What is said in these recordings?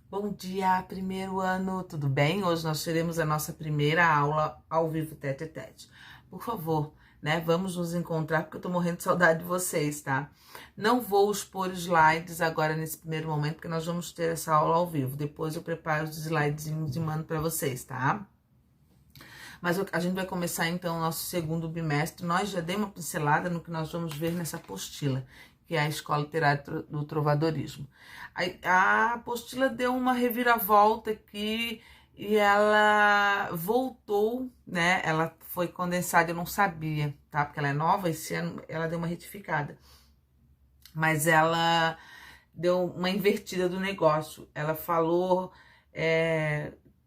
Bom dia, primeiro ano, tudo bem? Hoje nós teremos a nossa primeira aula ao vivo tete a tete. Por favor, né, vamos nos encontrar porque eu tô morrendo de saudade de vocês, tá? Não vou expor slides agora nesse primeiro momento, porque nós vamos ter essa aula ao vivo. Depois eu preparo os slidezinhos e mando para vocês, tá? Mas a gente vai começar então o nosso segundo bimestre. Nós já demos uma pincelada no que nós vamos ver nessa apostila, que é a Escola Literária do Trovadorismo. A apostila deu uma reviravolta aqui e ela voltou, né? Ela foi condensada, eu não sabia, tá? Porque ela é nova, esse ano ela deu uma retificada. Mas ela deu uma invertida do negócio. Ela falou,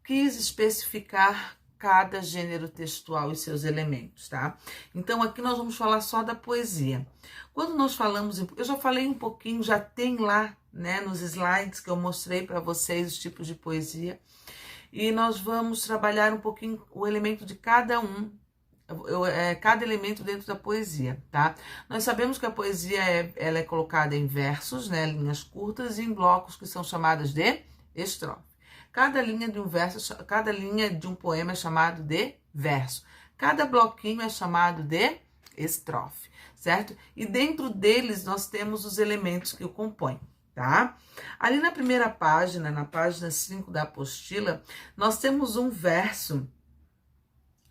quis especificar cada gênero textual e seus elementos, tá? Então, aqui nós vamos falar só da poesia. Quando nós falamos, eu já falei um pouquinho, já tem lá, né, nos slides que eu mostrei para vocês os tipos de poesia, e nós vamos trabalhar um pouquinho o elemento de cada um, cada elemento dentro da poesia, tá? Nós sabemos que a poesia ela é colocada em versos, né, linhas curtas, e em blocos que são chamadas de estrofe. Cada linha de um verso, cada linha de um poema é chamado de verso. Cada bloquinho é chamado de estrofe, certo? E dentro deles nós temos os elementos que o compõem, tá? Ali na primeira página, na página 5 da apostila, nós temos um verso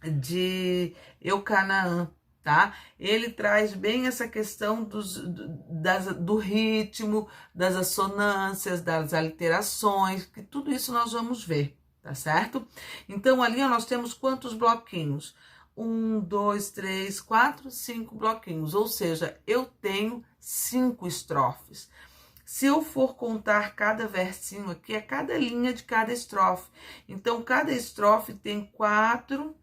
de Eucanaã, tá? Ele traz bem essa questão do ritmo, das assonâncias, das aliterações, que tudo isso nós vamos ver, tá certo? Então, ali nós temos quantos bloquinhos? 1, 2, 3, 4, 5 bloquinhos, ou seja, eu tenho 5 estrofes. Se eu for contar cada versinho aqui, é cada linha de cada estrofe. Então, cada estrofe tem quatro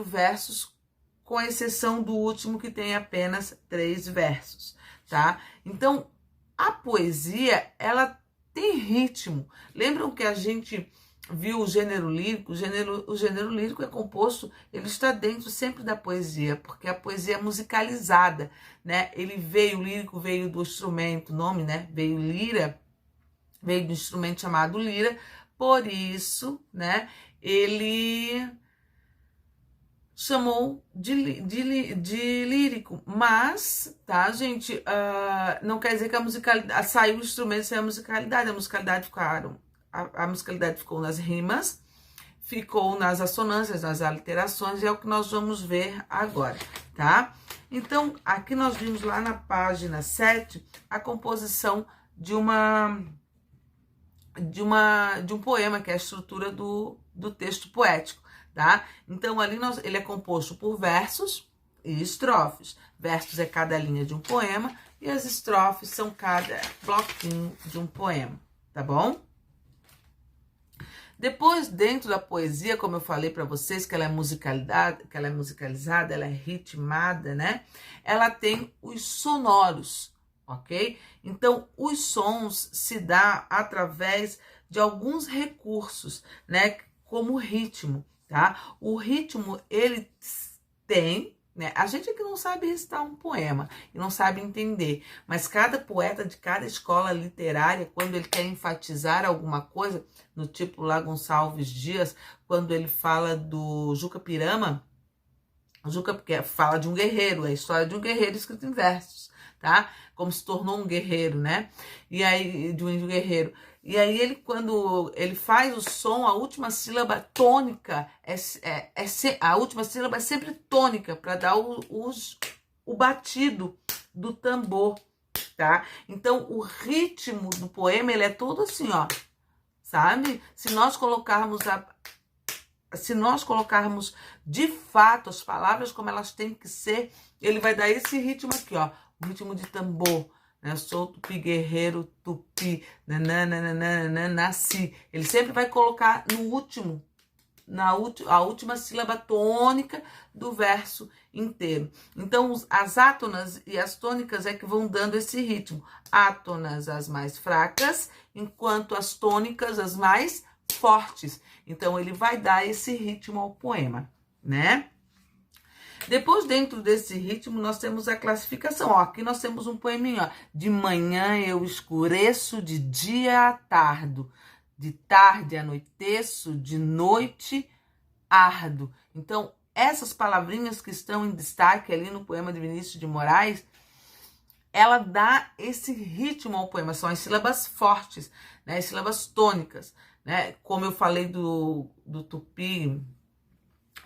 versos, com exceção do último que tem apenas 3 versos, tá? Então, a poesia, ela tem ritmo. Lembram que a gente viu o gênero lírico? O gênero lírico é composto, ele está dentro sempre da poesia, porque a poesia é musicalizada, né? O lírico veio do instrumento, nome, né? Veio lira, veio do instrumento chamado lira, por isso, né? Ele chamou de lírico, mas, tá, gente, não quer dizer que a musicalidade, saiu o instrumento sem a musicalidade a musicalidade ficou nas rimas, ficou nas assonâncias, nas aliterações, e é o que nós vamos ver agora, tá? Então, aqui nós vimos lá na página 7 a composição de um poema, que é a estrutura do texto poético, tá? Então, ali ele é composto por versos e estrofes. Versos é cada linha de um poema e as estrofes são cada bloquinho de um poema, tá bom? Depois, dentro da poesia, como eu falei para vocês, que ela é musicalizada, ela é ritmada, né? Ela tem os sonoros, ok? Então, os sons se dá através de alguns recursos, né? Como o ritmo, tá? O ritmo, ele tem, né? A gente que não sabe recitar um poema e não sabe entender, mas cada poeta de cada escola literária, quando ele quer enfatizar alguma coisa, no tipo lá Gonçalves Dias, quando ele fala do Juca Pirama, porque fala de um guerreiro, é a história de um guerreiro escrito em versos, tá? Como se tornou um guerreiro, né? E aí, de um guerreiro. E aí, quando ele faz o som, a última sílaba tônica, a última sílaba é sempre tônica, para dar o batido do tambor, tá? Então, o ritmo do poema, ele é todo assim, ó, sabe? Se nós colocarmos de fato as palavras como elas têm que ser, ele vai dar esse ritmo aqui, ó, o ritmo de tambor, né? Sou tupi guerreiro, tupi, nananana, nasci. Ele sempre vai colocar no último, a última sílaba tônica do verso inteiro. Então, as átonas e as tônicas é que vão dando esse ritmo. Átonas, as mais fracas, enquanto as tônicas, as mais fortes. Então, ele vai dar esse ritmo ao poema, né? Depois, dentro desse ritmo, nós temos a classificação. Ó, aqui nós temos um poeminha, ó. De manhã eu escureço, de dia atardo. De tarde anoiteço, de noite ardo. Então, essas palavrinhas que estão em destaque ali no poema de Vinícius de Moraes, ela dá esse ritmo ao poema. São as sílabas fortes, né? As sílabas tônicas, né? Como eu falei do Tupi,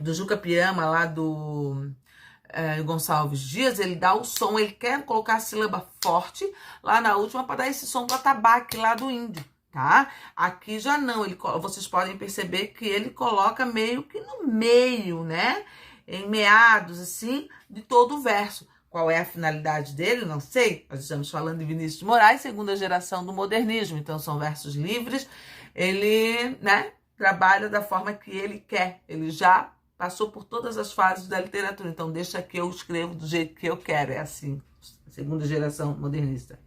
do Juca Piama, lá do Gonçalves Dias, ele dá o som, ele quer colocar a sílaba forte lá na última para dar esse som do atabaque lá do índio, tá? Aqui já não, vocês podem perceber que ele coloca meio que no meio, né? Em meados, assim, de todo o verso. Qual é a finalidade dele? Não sei. Nós estamos falando de Vinícius de Moraes, segunda geração do modernismo, então são versos livres. Ele, né, trabalha da forma que ele quer, ele já passou por todas as fases da literatura, então deixa que eu escrevo do jeito que eu quero, é assim, segunda geração modernista.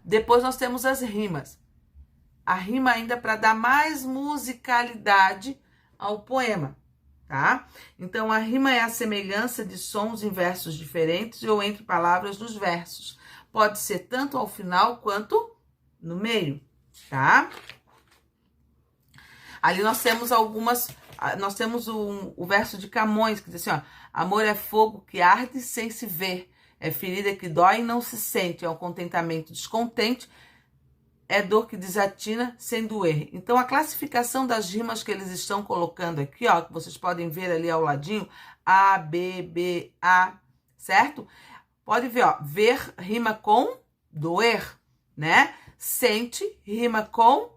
Depois nós temos as rimas. A rima ainda para dar mais musicalidade ao poema, tá? Então a rima é a semelhança de sons em versos diferentes ou entre palavras dos versos. Pode ser tanto ao final quanto no meio, tá? Ali nós temos nós temos o verso de Camões, que diz assim, ó, amor é fogo que arde sem se ver, é ferida que dói e não se sente, é um contentamento descontente, é dor que desatina sem doer. Então, a classificação das rimas que eles estão colocando aqui, ó, que vocês podem ver ali ao ladinho, A, B, B, A, certo? Pode ver, ó, ver rima com doer, né? Sente rima com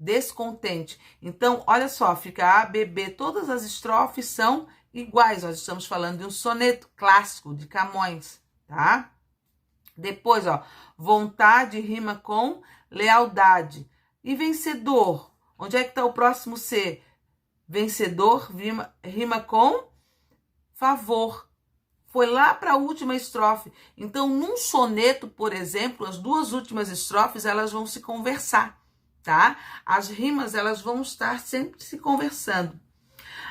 descontente. Então, olha só, fica A, B, B, todas as estrofes são iguais. Nós estamos falando de um soneto clássico de Camões, tá? Depois, ó, vontade rima com lealdade. E vencedor, onde é que está o próximo C? Vencedor rima com favor. Foi lá para a última estrofe. Então, num soneto, por exemplo, as duas últimas estrofes, elas vão se conversar, tá? As rimas, elas vão estar sempre se conversando.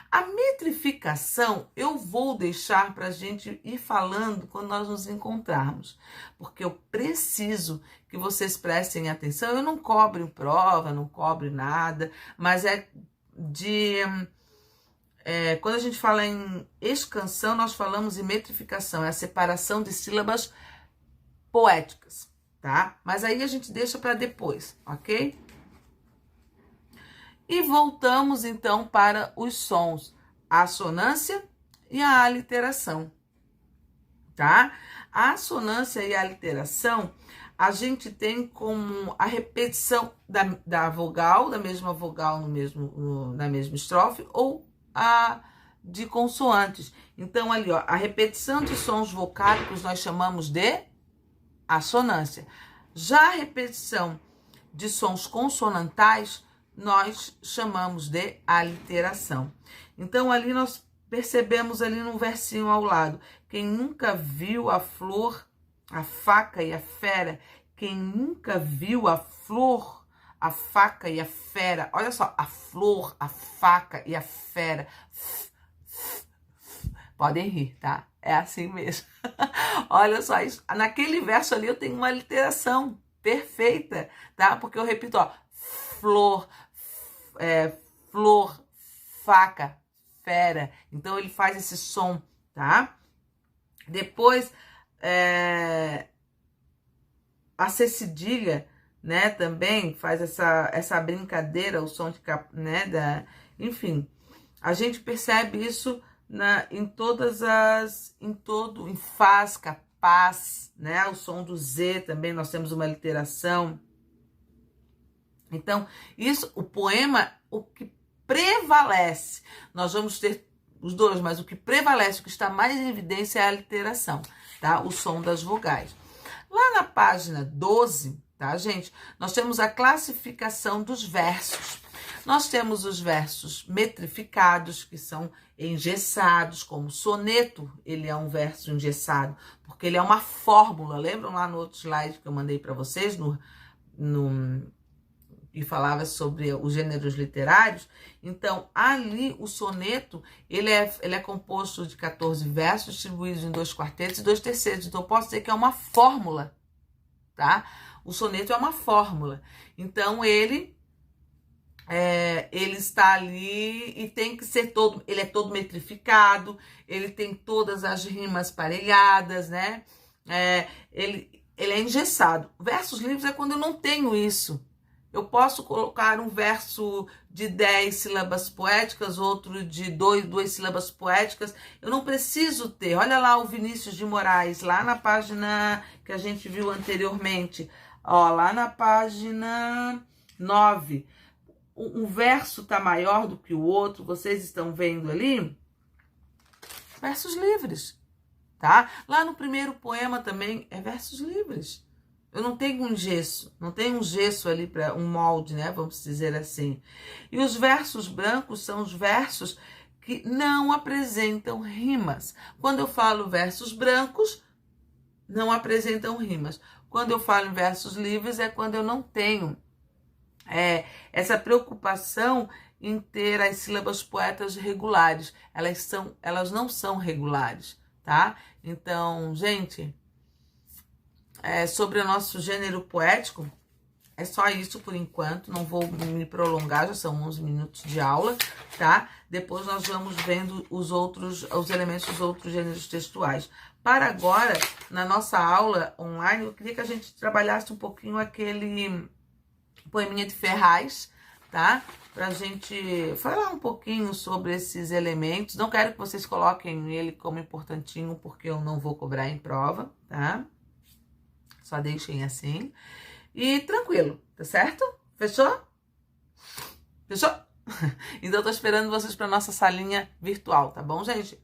A metrificação eu vou deixar para a gente ir falando quando nós nos encontrarmos, porque eu preciso que vocês prestem atenção. Eu não cobro em prova, não cobro nada, mas quando a gente fala em escansão, nós falamos em metrificação, é a separação de sílabas poéticas, tá? Mas aí a gente deixa para depois, ok? E voltamos, então, para os sons, a assonância e a aliteração, tá? A assonância e a aliteração, a gente tem como a repetição da vogal, da mesma vogal na mesma estrofe, ou a de consoantes. Então, ali, ó, a repetição de sons vocálicos nós chamamos de assonância. Já a repetição de sons consonantais nós chamamos de aliteração. Então, ali nós percebemos ali no versinho ao lado, quem nunca viu a flor, a faca e a fera, quem nunca viu a flor, a faca e a fera, olha só, a flor, a faca e a fera, podem rir, tá? É assim mesmo. Olha só, isso, naquele verso ali eu tenho uma aliteração perfeita, tá? Porque eu repito, ó, flor, flor, faca, fera. Então, ele faz esse som, tá? Depois, a C cedilha, né, também faz essa brincadeira, o som de, né, enfim, a gente percebe isso em faz, capaz, né, o som do Z também, nós temos uma literação. Então, o poema, o que prevalece, nós vamos ter os dois, mas o que prevalece, o que está mais em evidência é a literação, tá? O som das vogais. Lá na página 12, tá, gente? Nós temos a classificação dos versos. Nós temos os versos metrificados, que são engessados, como soneto, ele é um verso engessado, porque ele é uma fórmula. Lembram lá no outro slide que eu mandei para vocês, e falava sobre os gêneros literários. Então, ali o soneto, ele é composto de 14 versos, distribuídos em 2 quartetos e 2 terceiros. Então, eu posso dizer que é uma fórmula, tá? O soneto é uma fórmula. Então, ele está ali e tem que ser ele é todo metrificado, ele tem todas as rimas parelhadas, né? Ele é engessado. Versos livres é quando eu não tenho isso. Eu posso colocar um verso de 10 sílabas poéticas, outro de 2 sílabas poéticas. Eu não preciso ter. Olha lá o Vinícius de Moraes, lá na página que a gente viu anteriormente. Ó, lá na página 9. Um verso tá maior do que o outro, vocês estão vendo ali? Versos livres, tá? Lá no primeiro poema também é versos livres. Eu não tenho um gesso, não tenho um gesso ali para um molde, né? Vamos dizer assim. E os versos brancos são os versos que não apresentam rimas. Quando eu falo versos brancos, não apresentam rimas. Quando eu falo em versos livres, é quando eu não tenho essa preocupação em ter as sílabas poéticas regulares. Elas não são regulares, tá? Então, gente, sobre o nosso gênero poético, é só isso por enquanto. Não vou me prolongar, já são 11 minutos de aula, tá? Depois nós vamos vendo os elementos dos outros gêneros textuais. Para agora, na nossa aula online, eu queria que a gente trabalhasse um pouquinho aquele poeminha de Ferraz, tá? Pra gente falar um pouquinho sobre esses elementos. Não quero que vocês coloquem ele como importantinho, porque eu não vou cobrar em prova, tá? Só deixem assim. E tranquilo, tá certo? Fechou? Fechou? Então, eu tô esperando vocês pra nossa salinha virtual, tá bom, gente?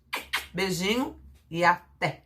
Beijinho e até!